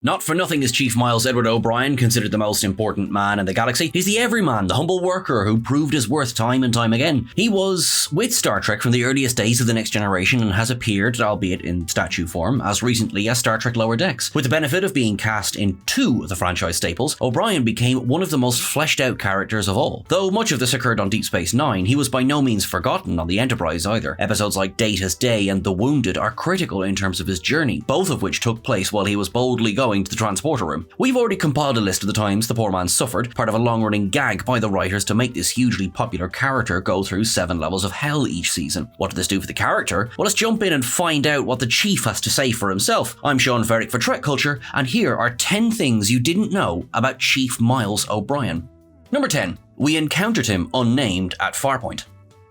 Not for nothing is Chief Miles Edward O'Brien considered the most important man in the galaxy. He's the everyman, the humble worker who proved his worth time and time again. He was with Star Trek from the earliest days of The Next Generation and has appeared, albeit in statue form, as recently as Star Trek Lower Decks. With the benefit of being cast in 2 of the franchise staples, O'Brien became one of the most fleshed out characters of all. Though much of this occurred on Deep Space Nine, he was by no means forgotten on the Enterprise either. Episodes like Data's Day and The Wounded are critical in terms of his journey, both of which took place while he was boldly going to the transporter room. We've already compiled a list of the times the poor man suffered, part of a long-running gag by the writers to make this hugely popular character go through 7 levels of hell each season. What did this do for the character? Well, let's jump in and find out what the Chief has to say for himself. I'm Sean Ferrick for TrekCulture, and here are 10 things you didn't know about Chief Miles O'Brien. Number 10. We encountered him unnamed at Farpoint.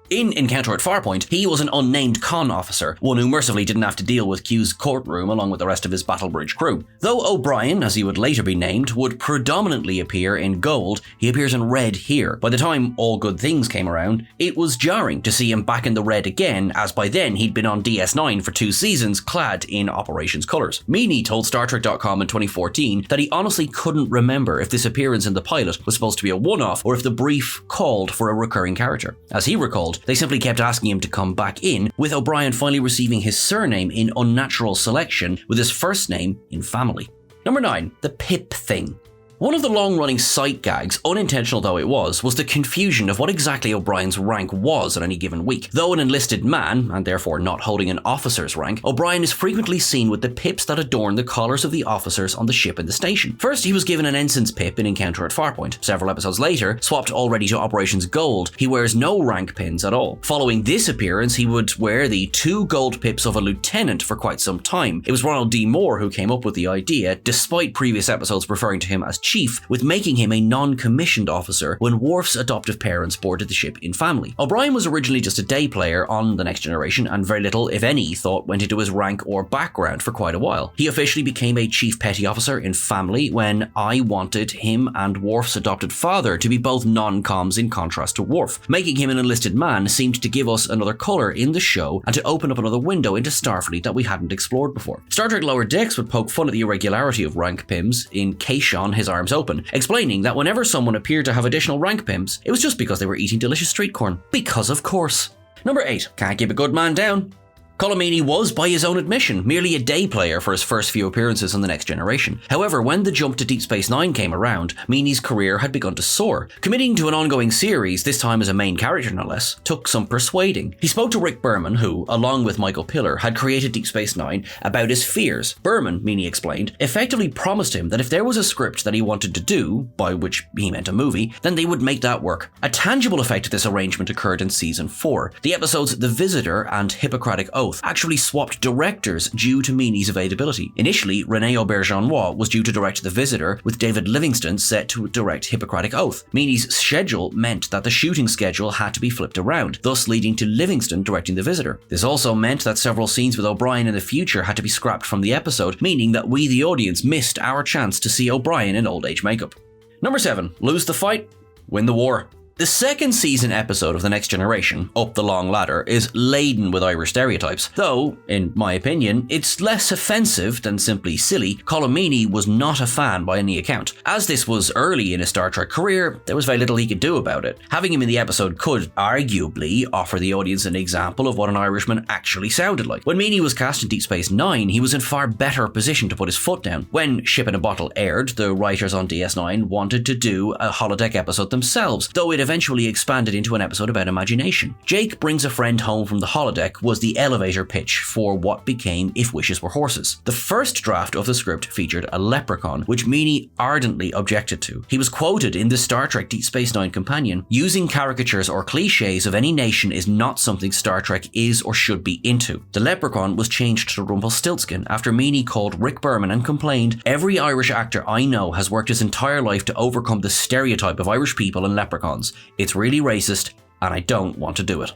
In Encounter at Farpoint, he was an unnamed con officer, one who mercifully didn't have to deal with Q's courtroom along with the rest of his Battlebridge crew. Though O'Brien, as he would later be named, would predominantly appear in gold, he appears in red here. By the time All Good Things came around, it was jarring to see him back in the red again, as by then he'd been on DS9 for 2 seasons clad in Operations colours. Meany told StarTrek.com in 2014 that he honestly couldn't remember if this appearance in the pilot was supposed to be a one-off or if the brief called for a recurring character. As he recalled, they simply kept asking him to come back in, with O'Brien finally receiving his surname in unnatural selection with his first name in family. Number 9. The Pip thing. One of the long-running sight gags, unintentional though it was the confusion of what exactly O'Brien's rank was at any given week. Though an enlisted man, and therefore not holding an officer's rank, O'Brien is frequently seen with the pips that adorn the collars of the officers on the ship and the station. First, he was given an ensign's pip in Encounter at Farpoint. Several episodes later, swapped already to Operations Gold, he wears no rank pins at all. Following this appearance, he would wear the 2 gold pips of a lieutenant for quite some time. It was Ronald D. Moore who came up with the idea, despite previous episodes referring to him as Chief, with making him a non-commissioned officer when Worf's adoptive parents boarded the ship in family. O'Brien was originally just a day player on The Next Generation, and very little, if any, thought went into his rank or background for quite a while. He officially became a Chief Petty Officer in family when I wanted him and Worf's adopted father to be both non-coms in contrast to Worf. Making him an enlisted man seemed to give us another colour in the show and to open up another window into Starfleet that we hadn't explored before. Star Trek Lower Decks would poke fun at the irregularity of rank pims in Kaishon, His Arms Open, explaining that whenever someone appeared to have additional rank pims, it was just because they were eating delicious street corn. Because of course. Number 8. Can't keep a good man down. Colm Meaney was, by his own admission, merely a day player for his first few appearances on The Next Generation. However, when the jump to Deep Space Nine came around, Meaney's career had begun to soar. Committing to an ongoing series, this time as a main character no less, took some persuading. He spoke to Rick Berman, who, along with Michael Piller, had created Deep Space Nine, about his fears. Berman, Meaney explained, effectively promised him that if there was a script that he wanted to do, by which he meant a movie, then they would make that work. A tangible effect of this arrangement occurred in Season 4. The episodes The Visitor and Hippocratic Oath actually swapped directors due to Meaney's availability. Initially, René Auberjonois was due to direct The Visitor, with David Livingston set to direct Hippocratic Oath. Meaney's schedule meant that the shooting schedule had to be flipped around, thus leading to Livingston directing The Visitor. This also meant that several scenes with O'Brien in the future had to be scrapped from the episode, meaning that we, the audience, missed our chance to see O'Brien in old age makeup. Number 7. Lose the fight, win the war. The second season episode of The Next Generation, Up the Long Ladder, is laden with Irish stereotypes. Though, in my opinion, it's less offensive than simply silly. Colm Meaney was not a fan by any account. As this was early in his Star Trek career, there was very little he could do about it. Having him in the episode could, arguably, offer the audience an example of what an Irishman actually sounded like. When Meaney was cast in Deep Space Nine, he was in far better position to put his foot down. When Ship in a Bottle aired, the writers on DS9 wanted to do a holodeck episode themselves, though it eventually expanded into an episode about imagination. Jake Brings a Friend Home from the Holodeck was the elevator pitch for what became If Wishes Were Horses. The first draft of the script featured a leprechaun, which Meaney ardently objected to. He was quoted in the Star Trek Deep Space Nine companion, "Using caricatures or cliches of any nation is not something Star Trek is or should be into." The leprechaun was changed to Rumpelstiltskin after Meaney called Rick Berman and complained, "Every Irish actor I know has worked his entire life to overcome the stereotype of Irish people and leprechauns. It's really racist, and I don't want to do it."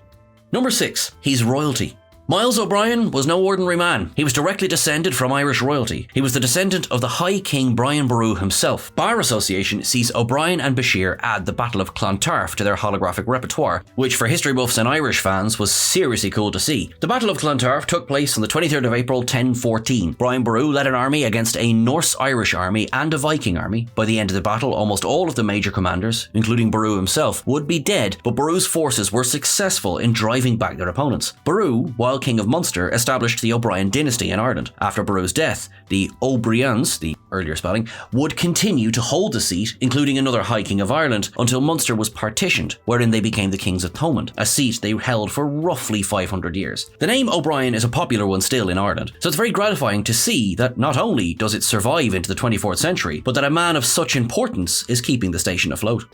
Number 6. He's royalty. Miles O'Brien was no ordinary man. He was directly descended from Irish royalty. He was the descendant of the High King Brian Boru himself. Bar Association sees O'Brien and Bashir add the Battle of Clontarf to their holographic repertoire, which for history buffs and Irish fans was seriously cool to see. The Battle of Clontarf took place on the 23rd of April 1014. Brian Boru led an army against a Norse-Irish army and a Viking army. By the end of the battle, almost all of the major commanders, including Boru himself, would be dead, but Boru's forces were successful in driving back their opponents. Boru, while King of Munster, established the O'Brien dynasty in Ireland. After Boru's death, the O'Briens, the earlier spelling, would continue to hold the seat, including another High King of Ireland, until Munster was partitioned, wherein they became the Kings of Thomond, a seat they held for roughly 500 years. The name O'Brien is a popular one still in Ireland, so it's very gratifying to see that not only does it survive into the 24th century, but that a man of such importance is keeping the station afloat.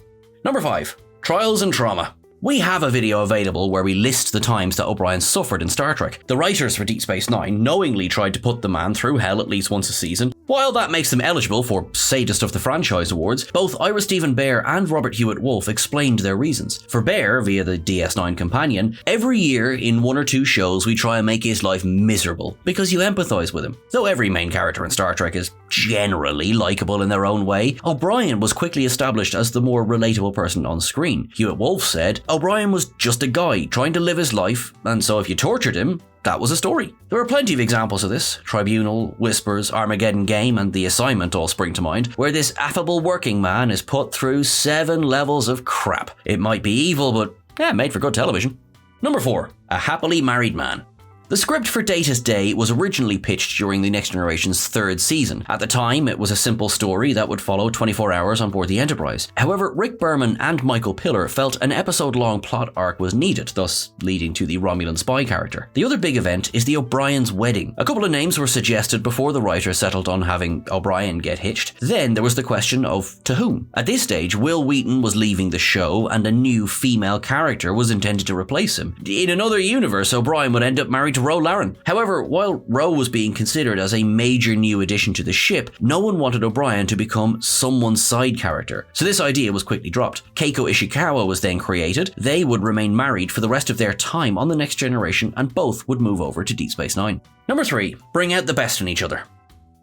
Number 5. Trials and Trauma. We have a video available where we list the times that O'Brien suffered in Star Trek. The writers for Deep Space Nine knowingly tried to put the man through hell at least once a season. While that makes them eligible for Sadist of the Franchise awards, both Ira Steven Behr and Robert Hewitt Wolfe explained their reasons. For Behr, via the DS9 companion, every year in 1 or 2 shows we try and make his life miserable, because you empathise with him. Though every main character in Star Trek is generally likeable in their own way, O'Brien was quickly established as the more relatable person on screen. Hewitt Wolfe said, O'Brien was just a guy trying to live his life, and so if you tortured him, that was a story. There are plenty of examples of this. Tribunal, Whispers, Armageddon Game, and The Assignment all spring to mind, where this affable working man is put through 7 levels of crap. It might be evil, but made for good television. Number 4. A Happily Married Man. The script for Data's Day was originally pitched during The Next Generation's 3rd season. At the time, it was a simple story that would follow 24 hours on board the Enterprise. However, Rick Berman and Michael Piller felt an episode-long plot arc was needed, thus leading to the Romulan spy character. The other big event is the O'Brien's wedding. A couple of names were suggested before the writer settled on having O'Brien get hitched. Then there was the question of to whom. At this stage, Will Wheaton was leaving the show and a new female character was intended to replace him. In another universe, O'Brien would end up married to Ro Laren. However, while Ro was being considered as a major new addition to the ship, no one wanted O'Brien to become someone's side character, so this idea was quickly dropped. Keiko Ishikawa was then created. They would remain married for the rest of their time on The Next Generation, and both would move over to Deep Space Nine. Number 3. Bring out the best in each other.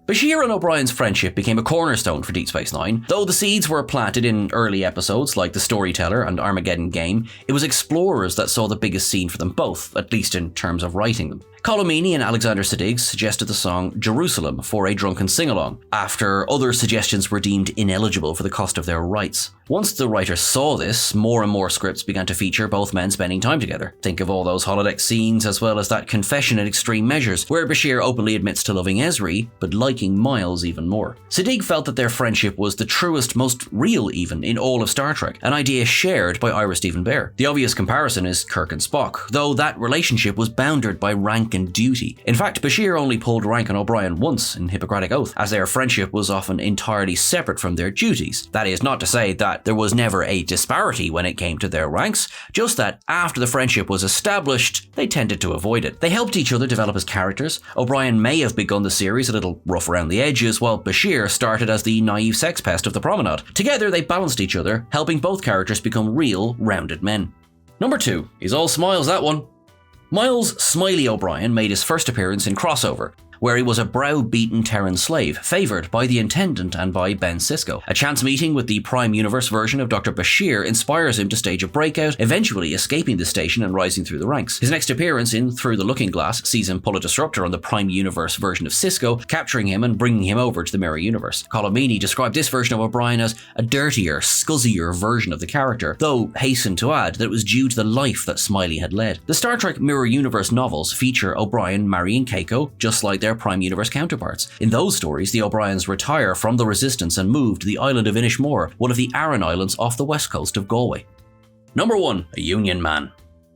Bashir and O'Brien's friendship became a cornerstone for Deep Space Nine. Though the seeds were planted in early episodes like The Storyteller and Armageddon Game, it was Explorers that saw the biggest scene for them both, at least in terms of writing them. Colomini and Alexander Siddig suggested the song Jerusalem for a drunken sing-along, after other suggestions were deemed ineligible for the cost of their rights. Once the writers saw this, more and more scripts began to feature both men spending time together. Think of all those holodeck scenes, as well as that confession in Extreme Measures, where Bashir openly admits to loving Ezri, but liking Miles even more. Siddig felt that their friendship was the truest, most real even, in all of Star Trek, an idea shared by Ira Steven Behr. The obvious comparison is Kirk and Spock, though that relationship was bounded by rank and duty. In fact, Bashir only pulled rank on O'Brien once in Hippocratic Oath, as their friendship was often entirely separate from their duties. That is not to say that there was never a disparity when it came to their ranks, just that after the friendship was established, they tended to avoid it. They helped each other develop as characters. O'Brien may have begun the series a little rough around the edges, while Bashir started as the naive sex pest of the promenade. Together, they balanced each other, helping both characters become real, rounded men. Number 2. He's all smiles, that one. Miles Smiley O'Brien made his first appearance in Crossover, where he was a browbeaten Terran slave, favoured by the Intendant and by Ben Sisko. A chance meeting with the Prime Universe version of Dr. Bashir inspires him to stage a breakout, eventually escaping the station and rising through the ranks. His next appearance in Through the Looking Glass sees him pull a disruptor on the Prime Universe version of Sisko, capturing him and bringing him over to the Mirror Universe. Colomini described this version of O'Brien as a dirtier, scuzzier version of the character, though hastened to add that it was due to the life that Smiley had led. The Star Trek Mirror Universe novels feature O'Brien marrying Keiko, just like their Prime Universe counterparts. In those stories, the O'Briens retire from the Resistance and move to the island of Inishmore, one of the Aran Islands off the west coast of Galway. Number 1. A Union Man.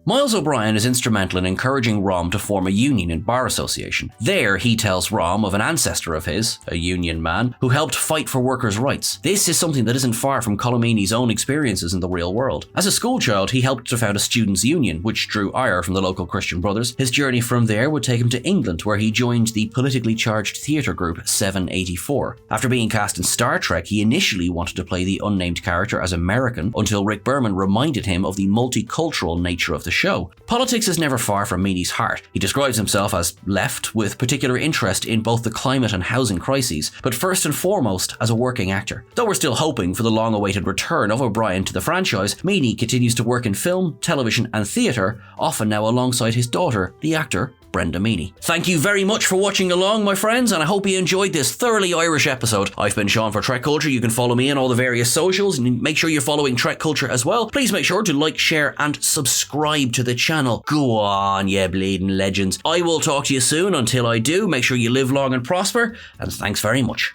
Miles O'Brien is instrumental in encouraging Rom to form a union in Bar Association. There, he tells Rom of an ancestor of his, a union man, who helped fight for workers' rights. This is something that isn't far from Colomini's own experiences in the real world. As a schoolchild, he helped to found a students' union, which drew ire from the local Christian Brothers. His journey from there would take him to England, where he joined the politically charged theatre group 784. After being cast in Star Trek, he initially wanted to play the unnamed character as American, until Rick Berman reminded him of the multicultural nature of the the show. Politics is never far from Meany's heart. He describes himself as left, with particular interest in both the climate and housing crises, but first and foremost as a working actor. Though we're still hoping for the long-awaited return of O'Brien to the franchise, Meany continues to work in film, television and theatre, often now alongside his daughter, the actor Brenda Meany. Thank you very much for watching along, my friends, and I hope you enjoyed this thoroughly Irish episode. I've been Sean for TrekCulture. You can follow me on all the various socials, and make sure you're following TrekCulture as well. Please make sure to like, share and subscribe to the channel. Go on, yeah, bleeding legends. I will talk to you soon. Until I do, make sure you live long and prosper, and thanks very much.